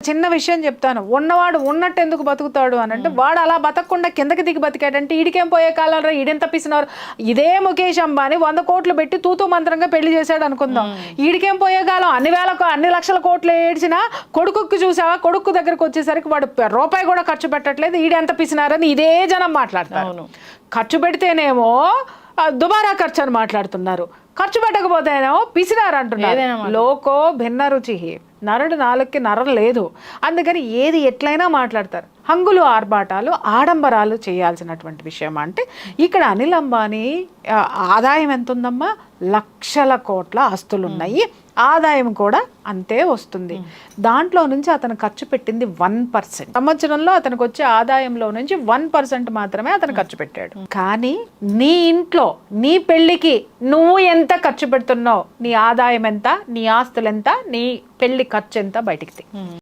చిన్న విషయం చెప్తాను, ఉన్నవాడు ఉన్నట్టు ఎందుకు బతుకుతాడు అని అంటే, వాడు అలా బతకకుండా కిందకి దిగి బతికాడంటే ఈడికేం పోయే కాలంలో ఈడెంత పిసినారు. ఇదే ముఖేష్ అంబానీ 100 కోట్లు పెట్టి తూతూ మంత్రంగా పెళ్లి చేశాడు అనుకుందాం, ఈడికేం పోయే కాలం అన్ని లక్షల కోట్లు ఏడ్చినా కొడుకుకి చూసావా, కొడుకు దగ్గరకు వచ్చేసరికి వాడు రూపాయి కూడా ఖర్చు పెట్టట్లేదు, ఈడెంత పిసినారని ఇదే జనం మాట్లాడతారు. ఖర్చు పెడితేనేమో దుబారా ఖర్చు అని మాట్లాడుతున్నారు, ఖర్చు పెట్టకపోతేనేమో పిసినారు అంటున్నారు. లోకో భిన్న రుచి, నరుడు నాలుగుకి నరం లేదు, అందుకని ఏది ఎట్లయినా మాట్లాడతారు. హంగులు ఆర్భాటాలు ఆడంబరాలు చేయాల్సినటువంటి విషయం. అంటే ఇక్కడ అనిల్ అంబానీ ఆదాయం ఎంత ఉందమ్మా, లక్షల కోట్ల ఆస్తులు ఉన్నాయి, ఆదాయం కూడా అంతే వస్తుంది. దాంట్లో నుంచి అతను ఖర్చు పెట్టింది 1%. సంవత్సరంలో అతనికి వచ్చే ఆదాయంలో నుంచి 1% మాత్రమే అతను ఖర్చు పెట్టాడు. కానీ నీ ఇంట్లో నీ పెళ్లికి నువ్వు ఎంత ఖర్చు పెడుతున్నావు, నీ ఆదాయం ఎంత, నీ ఆస్తులు ఎంత, నీ పెళ్లి ఖర్చు ఎంత బయటికి